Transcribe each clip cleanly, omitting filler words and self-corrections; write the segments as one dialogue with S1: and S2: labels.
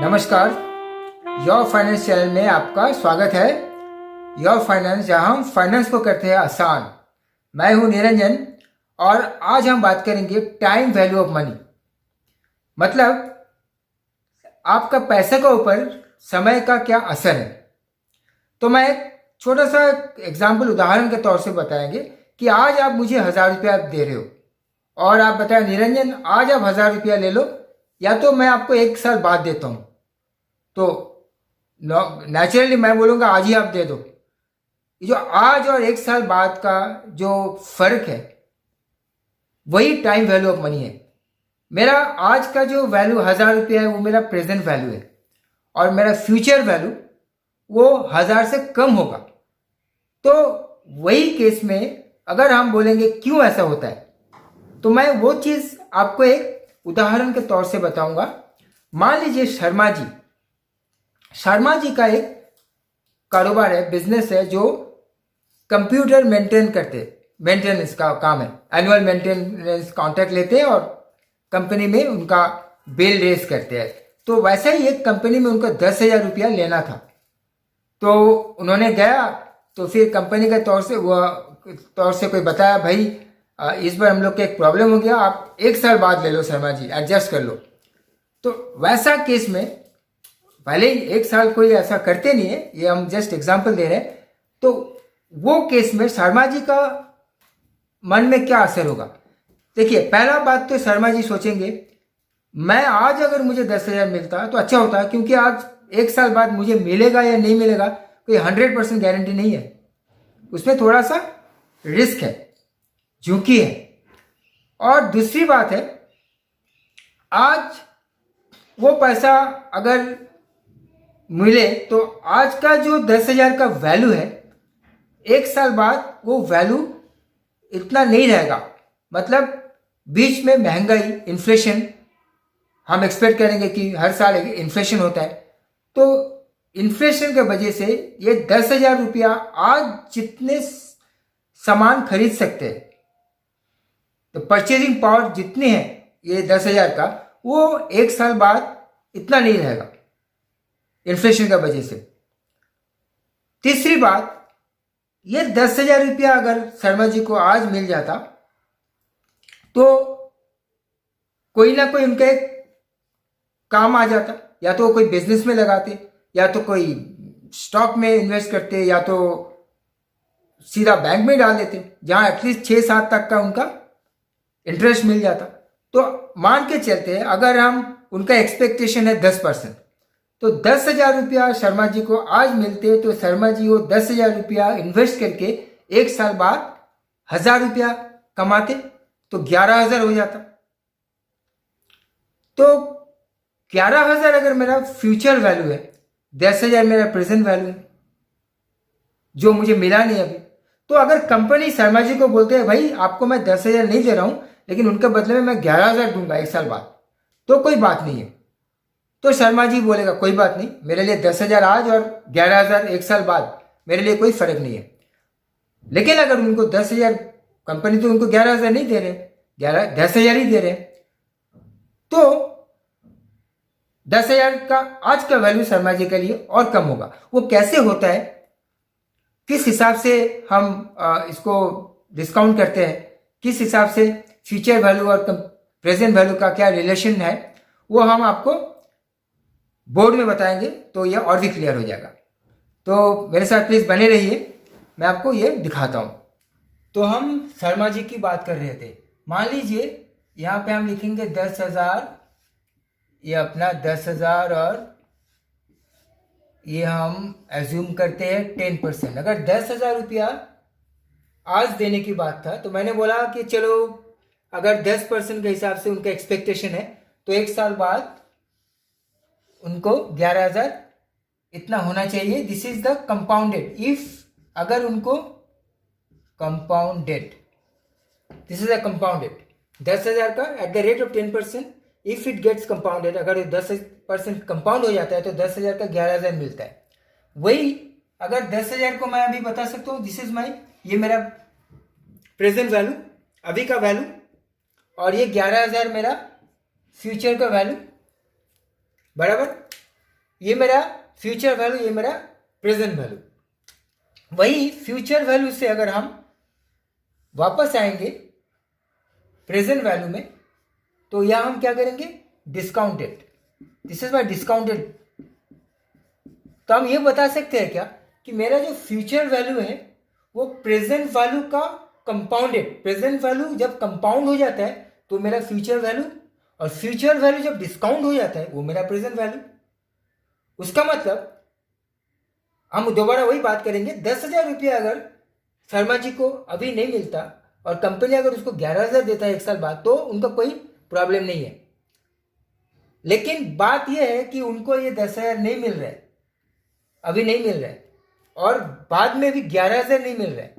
S1: नमस्कार, your finance channel में आपका स्वागत है। योर फाइनेंस, जहां हम फाइनेंस को करते हैं आसान। मैं हूं निरंजन और आज हम बात करेंगे टाइम वैल्यू ऑफ मनी। मतलब आपका पैसे के ऊपर समय का क्या असर है। तो मैं एक छोटा सा एग्जाम्पल उदाहरण के तौर से बताएंगे कि आज आप मुझे 1000 रुपया दे रहे हो और आप बताएं निरंजन आज आप 1000 रुपया ले लो, या तो मैं आपको 1 साल बाद देता हूं। तो नेचुरली मैं बोलूँगा आज ही आप दे दो। जो आज और 1 साल बाद का जो फर्क है वही टाइम वैल्यू ऑफ मनी है। मेरा आज का जो वैल्यू 1000 रुपया है वो मेरा प्रेजेंट वैल्यू है और मेरा फ्यूचर वैल्यू वो 1000 से कम होगा। तो वही केस में अगर हम बोलेंगे क्यों ऐसा होता है, तो मैं वो चीज़ आपको एक उदाहरण के तौर से बताऊंगा। मान लीजिए शर्मा जी का एक कारोबार है, बिजनेस है, जो कंप्यूटर मेंटेनेंस का काम है। एनुअल मेंटेनेंस कॉन्ट्रैक्ट लेते हैं और कंपनी में उनका बिल रेज करते हैं। तो वैसे ही एक कंपनी में उनको 10,000 रुपया लेना था। तो उन्होंने गया, तो फिर कंपनी के तौर से कोई बताया भाई इस बार हम लोग का एक प्रॉब्लम हो गया, आप 1 साल बाद ले लो शर्मा जी, एडजस्ट कर लो। तो वैसा केस में भले ही 1 साल कोई ऐसा करते नहीं है, ये हम जस्ट एग्जांपल दे रहे हैं। तो वो केस में शर्मा जी का मन में क्या असर होगा। देखिए, पहला बात तो शर्मा जी सोचेंगे मैं आज अगर मुझे 10,000 मिलता तो अच्छा होता, क्योंकि आज 1 साल बाद मुझे मिलेगा या नहीं मिलेगा कोई 100% गारंटी नहीं है। उसमें थोड़ा सा रिस्क है, झुकी है। और दूसरी बात है, आज वो पैसा अगर मिले तो आज का जो 10,000 का वैल्यू है 1 साल बाद वो वैल्यू इतना नहीं रहेगा। मतलब बीच में महंगाई, इन्फ्लेशन, हम एक्सपेक्ट करेंगे कि हर साल इन्फ्लेशन होता है। तो इन्फ्लेशन के वजह से ये 10,000 रुपया आज जितने सामान खरीद सकते हैं, तो परचेजिंग पावर जितनी है ये 10,000 का, वो 1 साल बाद इतना नहीं रहेगा इन्फ्लेशन की वजह से। तीसरी बात, ये 10,000 रुपया अगर शर्मा जी को आज मिल जाता तो कोई ना कोई उनका एक काम आ जाता। या तो कोई बिजनेस में लगाते, या तो कोई स्टॉक में इन्वेस्ट करते, या तो सीधा बैंक में डाल देते, जहां एटलीस्ट 6-7 तक का उनका इंटरेस्ट मिल जाता। तो मान के चलते हैं अगर हम उनका एक्सपेक्टेशन है 10%, तो 10,000 रुपया शर्मा जी को आज मिलते तो शर्मा जी वो 10,000 रुपया इन्वेस्ट करके 1 साल बाद 1,000 रुपया कमाते, तो 11,000 हो जाता। तो 11,000 अगर मेरा फ्यूचर वैल्यू है, 10,000 मेरा प्रेजेंट वैल्यू है जो मुझे मिला नहीं अभी। तो अगर कंपनी शर्मा जी को बोलते हैं भाई आपको मैं 10,000 नहीं दे रहा हूं, लेकिन उनके बदले में मैं 11,000 दूंगा 1 साल बाद, तो कोई बात नहीं है। तो शर्मा जी बोलेगा कोई बात नहीं, मेरे लिए 10,000 आज और 11,000 1 साल बाद मेरे लिए कोई फर्क नहीं है। लेकिन अगर उनको 10,000, कंपनी तो उनको 11,000 नहीं दे रहे, 10,000 ही दे रहे, तो 10,000 का आज का वैल्यू शर्मा जी के लिए और कम होगा। वो कैसे होता है, किस हिसाब से हम इसको डिस्काउंट करते हैं, किस हिसाब से फ्यूचर वैल्यू और प्रेजेंट वैल्यू का क्या रिलेशन है, वो हम आपको बोर्ड में बताएंगे तो ये और भी क्लियर हो जाएगा। तो मेरे साथ प्लीज बने रहिए, मैं आपको ये दिखाता हूं। तो हम शर्मा जी की बात कर रहे थे। मान लीजिए यहां पे हम लिखेंगे 10,000, ये अपना 10,000, और ये हम एज्यूम करते हैं 10%। अगर 10,000 रुपया आज देने की बात था, तो मैंने बोला कि चलो अगर 10% के हिसाब से उनका एक्सपेक्टेशन है तो 1 साल बाद उनको 11,000 इतना होना चाहिए। This is the compounded. If अगर उनको compounded, this is a compounded 10,000 का at the rate of 10%, if it gets compounded, अगर 10% कंपाउंड हो जाता है तो 10,000 का 11,000 मिलता है। वही अगर 10,000 को मैं अभी बता सकता हूँ, दिस इज माई, ये मेरा प्रेजेंट वैल्यू, अभी का वैल्यू, और ये 11,000 मेरा फ्यूचर का वैल्यू, बराबर। ये मेरा फ्यूचर वैल्यू, ये मेरा प्रेजेंट वैल्यू। वही फ्यूचर वैल्यू से अगर हम वापस आएंगे प्रेजेंट वैल्यू में, तो यहां हम क्या करेंगे, discounted, this is my discounted. तो हम ये बता सकते हैं क्या कि मेरा जो फ्यूचर वैल्यू है वो प्रेजेंट वैल्यू का कंपाउंडेड, प्रेजेंट वैल्यू जब कंपाउंड हो जाता है तो मेरा फ्यूचर वैल्यू, और फ्यूचर वैल्यू जब डिस्काउंट हो जाता है वो मेरा प्रेजेंट वैल्यू। उसका मतलब हम दोबारा वही बात करेंगे, 10,000 रुपया अगर शर्मा जी को अभी नहीं मिलता और कंपनी अगर उसको 11,000 देता है 1 साल बाद, तो उनका कोई प्रॉब्लम नहीं है। लेकिन बात यह है कि उनको ये 10,000 नहीं मिल रहा है, अभी नहीं मिल रहा है, और बाद में भी 11,000 नहीं मिल रहा है।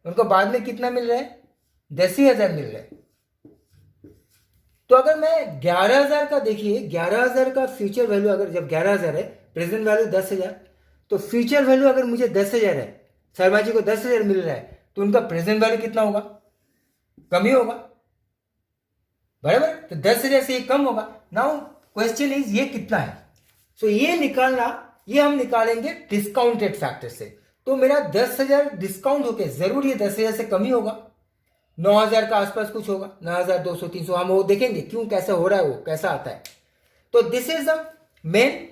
S1: उनको बाद में कितना मिल रहा है, 10,000 मिल रहा है। तो अगर मैं 11,000 का, देखिए 11,000 का फ्यूचर वैल्यू, अगर जब 11,000 है, प्रेजेंट वैल्यू 10,000, तो फ्यूचर वैल्यू अगर मुझे 10,000 है, शर्मा जी को 10,000 मिल रहा है, तो उनका प्रेजेंट वैल्यू कितना होगा, कम ही होगा, बराबर। तो 10,000 से ये कम होगा। नाउ क्वेश्चन इज ये कितना है, सो ये निकालना, ये हम निकालेंगे डिस्काउंटेड फैक्टर से। तो मेरा 10,000 डिस्काउंट होके जरूर ये 10,000 से कम ही होगा, 9,000 का आसपास कुछ होगा, 9,200 300, हम वो देखेंगे क्यों, कैसे हो रहा है, वो कैसा आता है। तो this is the main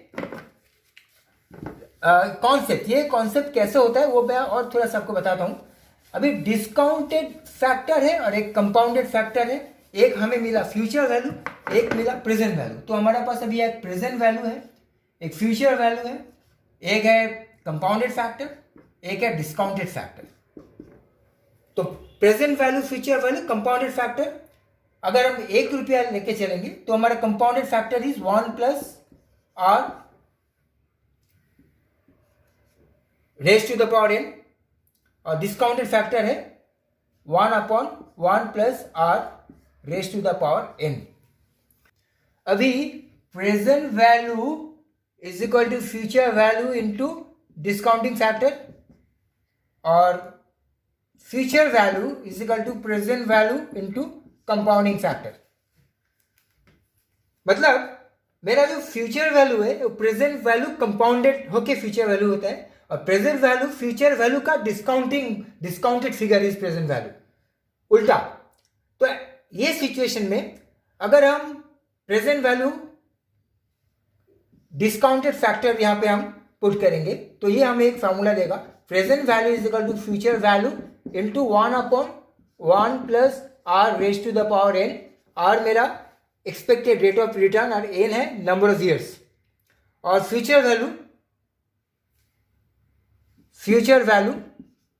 S1: concept. ये कॉन्सेप्ट कैसे होता है वो मैं और थोड़ा सा आपको बताता हूं। अभी डिस्काउंटेड फैक्टर है और एक कंपाउंडेड फैक्टर है। एक हमें मिला फ्यूचर वैल्यू, एक मिला प्रेजेंट वैल्यू। तो हमारे पास अभी एक प्रेजेंट वैल्यू है, एक फ्यूचर वैल्यू है, एक है कंपाउंडेड फैक्टर, एक है डिस्काउंटेड फैक्टर। तो present value, future value, compounded factor, अगर हम 1 रुपया लेके चलेंगे तो हमारा compounded factor is 1 plus r raise to the power n, और डिस्काउंटेड फैक्टर है 1/1 plus r raise to the power n। अभी present value is equal to future value into discounting factor, और future value is equal to present value into compounding factor. मतलब मेरा जो future value है वो present value compounded होके future value होता है, और प्रेजेंट वैल्यू फ्यूचर वैल्यू का discounted figure is present value, उल्टा। तो ये सिचुएशन में अगर हम प्रेजेंट वैल्यू डिस्काउंटेड फैक्टर यहां पे हम पुट करेंगे तो ये हमें एक फॉर्मूला देगा, present value is equal to future value into 1/1 plus r raise to the power n। R मेरा एक्सपेक्टेड रेट ऑफ रिटर्न और n है नंबर ऑफ ईयर्स, और future value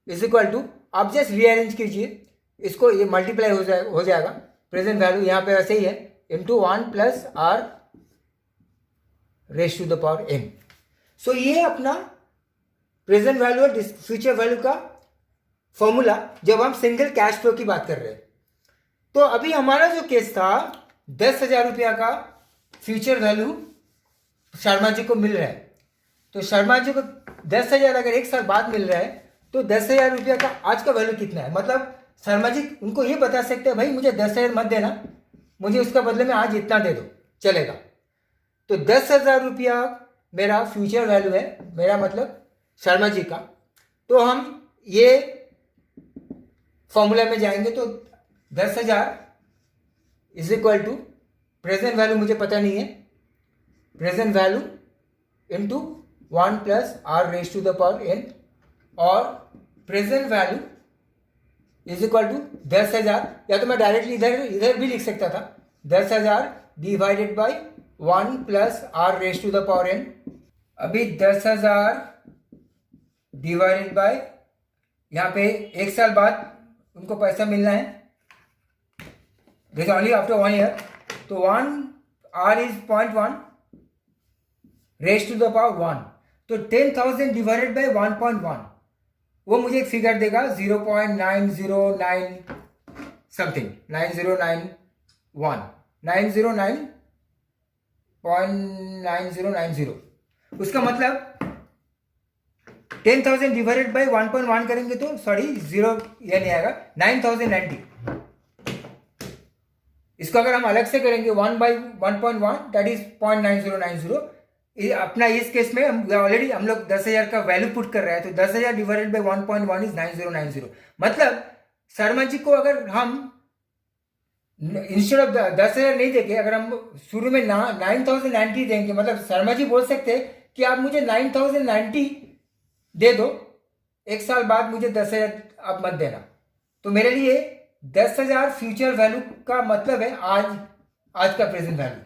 S1: is equal to, आप जस्ट रीअरेंज कीजिए इसको, ये multiply हो जाएगा, प्रेजेंट वैल्यू यहाँ पे वैसे ही है, into 1 plus r raise to the power n। So ये अपना प्रेजेंट वैल्यू और फ्यूचर वैल्यू का फॉर्मूला जब हम सिंगल कैश फ्लो की बात कर रहे हैं। तो अभी हमारा जो केस था, 10,000 रुपया का फ्यूचर वैल्यू शर्मा जी को मिल रहा है, तो शर्मा जी को 10,000 अगर 1 साल बाद मिल रहा है तो 10,000 रुपया का आज का वैल्यू कितना है। मतलब शर्मा जी उनको ये बता सकते हैं, भाई मुझे 10,000 मत देना, मुझे उसका बदले में आज इतना दे दो, चलेगा। तो 10,000 रुपया मेरा फ्यूचर वैल्यू है, मेरा मतलब शर्मा जी का। तो हम ये फॉर्मूला में जाएंगे तो 10,000 is equal to present value मुझे पता नहीं है, present value into 1 plus r raise to the power n, और present value is equal to 10,000, या तो मैं डायरेक्टली इधर भी लिख सकता था, 10,000 divided by 1 plus r raise to the power n। अभी 10,000 डिवाइडेड बाई, यहाँ पे 1 साल बाद उनको पैसा मिलना है, दिस ओनली आफ्टर 1 ईयर, तो 1 r is 0.1 raise to the power 1, तो 10,000 डिवाइडेड बाई 1.1 वो मुझे एक फिगर देगा 0.909 समथिंग, 909.9090। उसका मतलब 10,000 डिवाइडेड बाई 1.1 करेंगे तो सॉरी 0 ये नहीं आएगा, 9,090। इसको अगर हम अलग से करेंगे 1 बाई 1.1 दैट इज 0.9090, अपना इस केस में हम ऑलरेडी हम लोग 10,000 का वैल्यू पुट कर रहे हैं, तो 10,000 डिवाइडेड बाई 1.1 इज 9090। मतलब शर्मा जी को अगर हम इंस्टेड ऑफ 10,000 नहीं देंगे, अगर हम शुरू में 9,090 देंगे, मतलब शर्मा जी बोल सकते हैं कि आप मुझे 9,090 दे दो, एक साल बाद मुझे 10,000 आप मत देना। तो मेरे लिए 10,000 फ्यूचर वैल्यू का मतलब है आज का प्रेजेंट वैल्यू।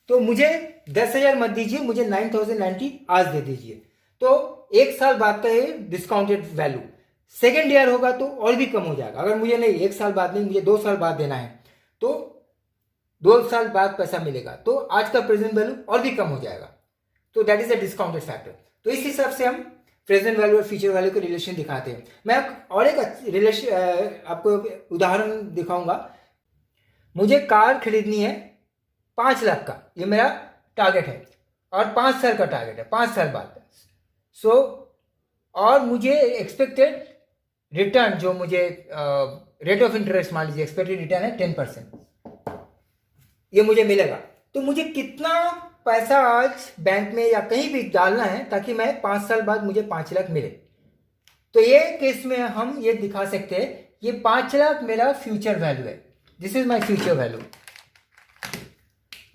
S1: तो मुझे 10,000 मत दीजिए, मुझे 9,090 आज दे दीजिए। तो एक साल बाद का ये डिस्काउंटेड वैल्यू। सेकेंड ईयर होगा तो और भी कम हो जाएगा। अगर मुझे नहीं एक साल बाद नहीं, मुझे 2 साल बाद देना है, तो 2 साल बाद पैसा मिलेगा, तो आज का प्रेजेंट वैल्यू और भी कम हो जाएगा। तो that is a discounted factor. तो इस हिसाब से हम प्रेजेंट वैल्यू और फ्यूचर वैल्यू का रिलेशन दिखाते हैं। मैं और एक रिलेशन आपको उदाहरण दिखाऊंगा। मुझे कार खरीदनी है 5 लाख का, ये मेरा टारगेट है, और 5 साल का टारगेट है, 5 साल बाद। सो और मुझे एक्सपेक्टेड रिटर्न, जो मुझे रेट ऑफ इंटरेस्ट मान लीजिए एक्सपेक्टेड रिटर्न है 10%, ये मुझे मिलेगा। तो मुझे कितना पैसा आज बैंक में या कहीं भी डालना है ताकि मैं 5 साल बाद मुझे 5 लाख मिले। तो ये केस में हम ये दिखा सकते हैं, ये 5 लाख मेरा फ्यूचर वैल्यू है। This is my future value,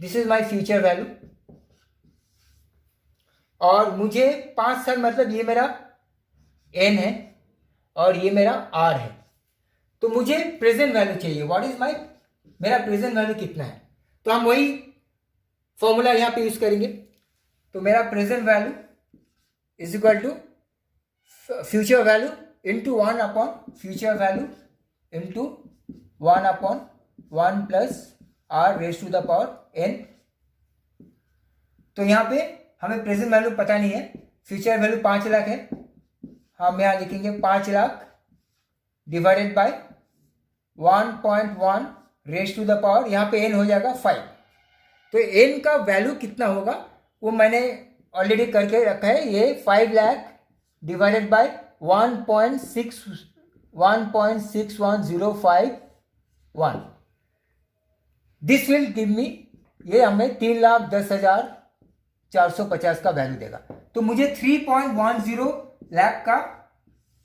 S1: this is my future value. और मुझे 5 साल मतलब ये मेरा एन है और ये मेरा आर है। तो मुझे प्रेजेंट वैल्यू चाहिए। व्हाट इज माई, मेरा प्रेजेंट वैल्यू कितना है, तो हम वही फॉर्मूला यहां पे यूज करेंगे। तो मेरा present value is equal to future value into 1 upon future value into 1 upon 1 plus r raise to the power n. तो यहां पे हमें प्रेजेंट वैल्यू पता नहीं है, फ्यूचर वैल्यू 5 लाख है, हम यहां लिखेंगे 5 lakh divided by 1.1 raise to the power, यहां पे एन हो जाएगा 5। तो एन का वैल्यू कितना होगा वो मैंने ऑलरेडी करके रखा है। ये 5 lakh divided bye 1.61051, this will give me, ये हमें 3,10,450 का वैल्यू देगा। तो मुझे 3.10 लाख का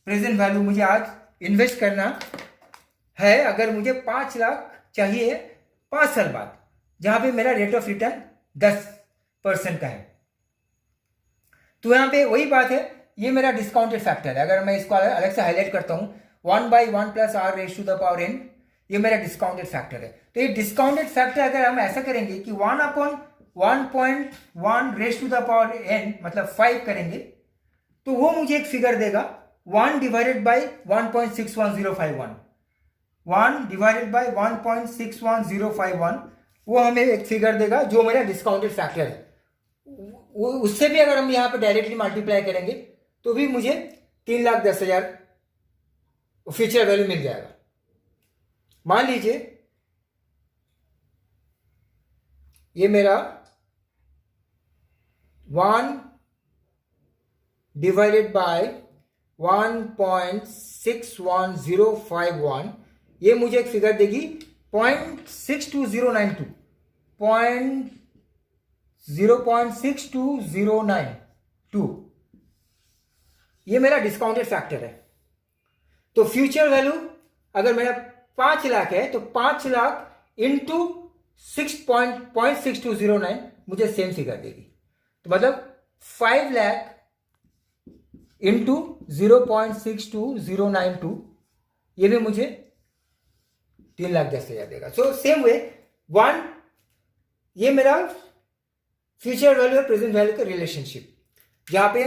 S1: प्रेजेंट वैल्यू मुझे आज इन्वेस्ट करना है, अगर मुझे 5 लाख चाहिए 5 साल बाद, जहां पे मेरा रेट ऑफ रिटर्न 10% का है। तो यहां पे वही बात है, ये मेरा डिस्काउंटेड फैक्टर है। अगर मैं इसको अलग से हाईलाइट करता हूं, 1/1 plus r raise to the power n, ये मेरा डिस्काउंटेड फैक्टर है। तो ये डिस्काउंटेड फैक्टर अगर हम ऐसा करेंगे कि 1 upon 1.1 raise to the power n मतलब 5 करेंगे, तो वो मुझे एक फिगर देगा 1 डिवाइडेड बाई 1.61051, 1 डिवाइडेड बाई 1.61051, वो हमें एक फिगर देगा जो मेरा डिस्काउंटेड फैक्टर है। उससे भी अगर हम यहां पे डायरेक्टली मल्टीप्लाई करेंगे तो भी मुझे 3,10,000 फ्यूचर वैल्यू मिल जाएगा। मान लीजिए ये मेरा 1 डिवाइडेड बाय 1.61051, ये मुझे एक फिगर देगी 0.62092, 0.62092, ये मेरा डिस्काउंटेड फैक्टर है। तो फ्यूचर वैल्यू अगर मेरा 5 लाख है तो 5 लाख इंटू 6.6209 मुझे सेम फिगर देगी। तो मतलब 5 लाख इंटू 0.62092, ये भी मुझे 3,10,000 देगा। सो सेम वे 1, ये मेरा फ्यूचर वैल्यू और प्रेजेंट वैल्यू का रिलेशनशिप, जहां पे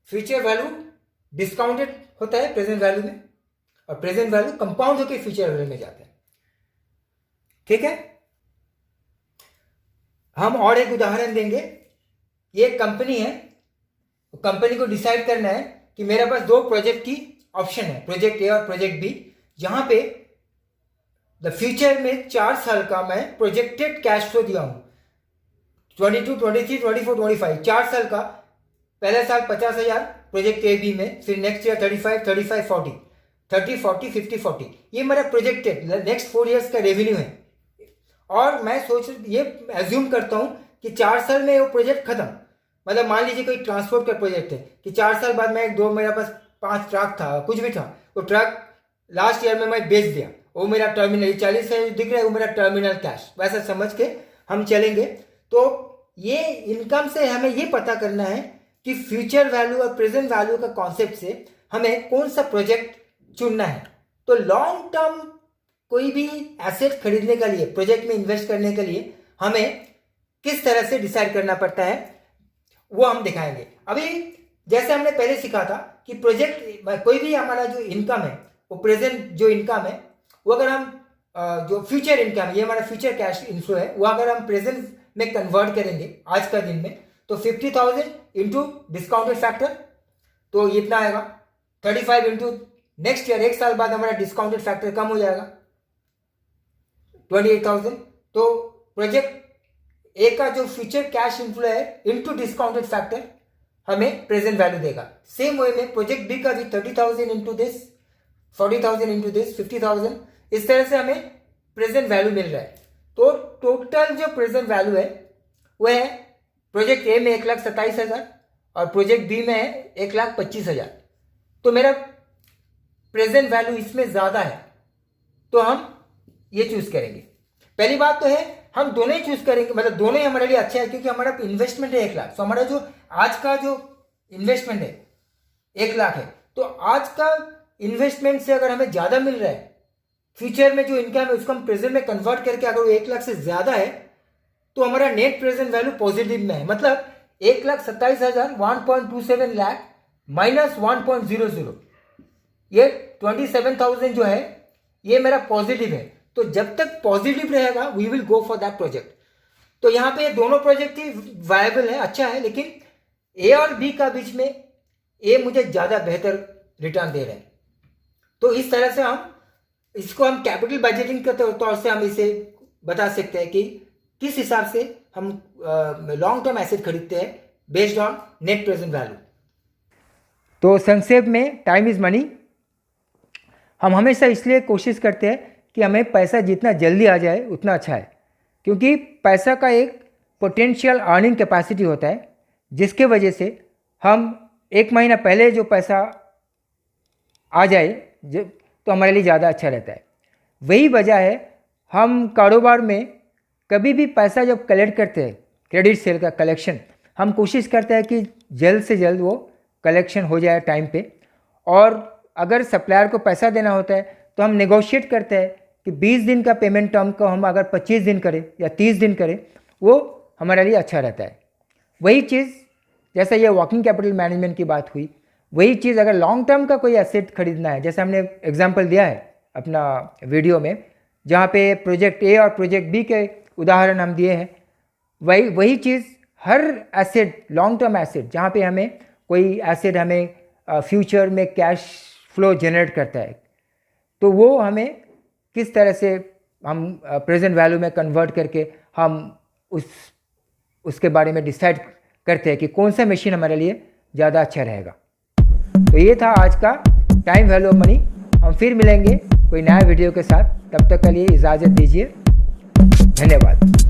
S1: फ्यूचर वैल्यू डिस्काउंटेड होता है प्रेजेंट वैल्यू में, और प्रेजेंट वैल्यू कंपाउंड होकर फ्यूचर वैल्यू में जाता है। ठीक है, हम और एक उदाहरण देंगे। ये कंपनी है, कंपनी को डिसाइड करना है कि मेरे पास 2 प्रोजेक्ट की ऑप्शन है, प्रोजेक्ट ए और प्रोजेक्ट बी, जहां पे द फ्यूचर में 4 साल का मैं प्रोजेक्टेड कैश फ्लो दिया हूं, 22, 23, 24, 25, 4 साल का। पहला साल 50,000 प्रोजेक्ट ए बी में, फिर नेक्स्ट ईयर 35, 35, 40, 30, 40, 50, 40, ये मेरा प्रोजेक्टेड नेक्स्ट 4 इयर्स का रेवेन्यू है। और मैं ये एज्यूम करता हूं कि 4 साल में वो प्रोजेक्ट खत्म, मतलब मान लीजिए कोई ट्रांसपोर्ट का प्रोजेक्ट है कि 4 साल बाद मैं मेरे पास 5 ट्रक था, कुछ भी था, वो ट्रक लास्ट ईयर में मैं बेच दिया, वो मेरा टर्मिनल 40 है दिख रहा है, वो मेरा टर्मिनल कैश, वैसा समझ के हम चलेंगे। तो ये इनकम से हमें ये पता करना है कि फ्यूचर वैल्यू और प्रेजेंट वैल्यू का कॉन्सेप्ट से हमें कौन सा प्रोजेक्ट चुनना है। तो लॉन्ग टर्म कोई भी एसेट खरीदने के लिए, प्रोजेक्ट में इन्वेस्ट करने के लिए हमें किस तरह से डिसाइड करना पड़ता है वो हम दिखाएंगे। अभी जैसे हमने पहले सीखा था कि प्रोजेक्ट कोई भी हमारा जो इनकम है, वो प्रेजेंट जो इनकम है, वो अगर हम जो फ्यूचर इनकम है, ये हमारा फ्यूचर कैश इनफ्लो है, वो अगर हम प्रेजेंट में कन्वर्ट करेंगे आज का दिन में, तो 50,000 इंटू डिस्काउंटेड फैक्टर, तो इतना आएगा। 35 इंटू नेक्स्ट ईयर, 1 साल बाद हमारा डिस्काउंटेड फैक्टर कम हो जाएगा 28,000। तो प्रोजेक्ट ए का जो फ्यूचर कैश इनफ्लो है इंटू डिस्काउंटेड फैक्टर हमें प्रेजेंट वैल्यू देगा। सेम वे में प्रोजेक्ट बी का भी 30,000 इंटू दिस, 40,000 इंटू दिस, 50,000, इस तरह से हमें प्रेजेंट वैल्यू मिल रहा है। तो टोटल जो प्रेजेंट वैल्यू है वो है प्रोजेक्ट ए में 1,27,000 और प्रोजेक्ट बी में है 1,25,000। तो मेरा प्रेजेंट वैल्यू इसमें ज्यादा है, तो हम ये चूज करेंगे। पहली बात तो है हम दोनों ही चूज करेंगे, मतलब दोनों ही हमारे लिए अच्छा है, क्योंकि हमारा इन्वेस्टमेंट है 1 लाख। तो हमारा जो आज का जो इन्वेस्टमेंट है 1 लाख है, तो आज का इन्वेस्टमेंट से अगर हमें ज्यादा मिल रहा है, फ्यूचर में जो इनकम है उसको हम प्रेजेंट में कन्वर्ट करके अगर वो 1 लाख से ज्यादा है, तो हमारा नेट प्रेजेंट वैल्यू पॉजिटिव में है। मतलब 1,27,000 1.27 लाख माइनस 1.00, ये 27,000 जो है ये मेरा पॉजिटिव है। तो जब तक पॉजिटिव रहेगा we will go for that project. तो यहां पे दोनों प्रोजेक्ट ही वायबल है, अच्छा है, लेकिन ए और बी का बीच में ए मुझे ज्यादा बेहतर रिटर्न दे रहे हैं। तो इस तरह से हम कैपिटल बजटिंग के तौर से हम इसे बता सकते हैं कि किस हिसाब से हम लॉन्ग टर्म एसेट खरीदते हैं based on net present value. तो संक्षेप में टाइम इज मनी। हम हमेशा इसलिए कोशिश करते हैं कि हमें पैसा जितना जल्दी आ जाए उतना अच्छा है, क्योंकि पैसा का एक पोटेंशियल अर्निंग कैपेसिटी होता है, जिसके वजह से हम 1 महीना पहले जो पैसा आ जाए तो हमारे लिए ज़्यादा अच्छा रहता है। वही वजह है हम कारोबार में कभी भी पैसा जब कलेक्ट करते हैं, क्रेडिट सेल का कलेक्शन, हम कोशिश करते हैं कि जल्द से जल्द वो कलेक्शन हो जाए टाइम पे। और अगर सप्लायर को पैसा देना होता है तो हम नेगोशिएट करते हैं कि 20 दिन का पेमेंट टर्म को हम अगर 25 दिन करें या 30 दिन करें, वो हमारे लिए अच्छा रहता है। वही चीज़ जैसे ये वर्किंग कैपिटल मैनेजमेंट की बात हुई, वही चीज़ अगर लॉन्ग टर्म का कोई एसेट खरीदना है, जैसे हमने एग्जांपल दिया है अपना वीडियो में, जहाँ पे प्रोजेक्ट ए और प्रोजेक्ट बी के उदाहरण हम दिए हैं, वही चीज़ हर एसेट, लॉन्ग टर्म एसेट, जहाँ पे हमें कोई एसेट हमें फ्यूचर में कैश फ्लो जनरेट करता है, तो वो हमें किस तरह से हम प्रेजेंट वैल्यू में कन्वर्ट करके हम उसके बारे में डिसाइड करते हैं कि कौन सा मशीन हमारे लिए ज़्यादा अच्छा रहेगा। तो ये था आज का टाइम वैल्यू ऑफ मनी। हम फिर मिलेंगे कोई नया वीडियो के साथ, तब तक के लिए इजाज़त दीजिए। धन्यवाद।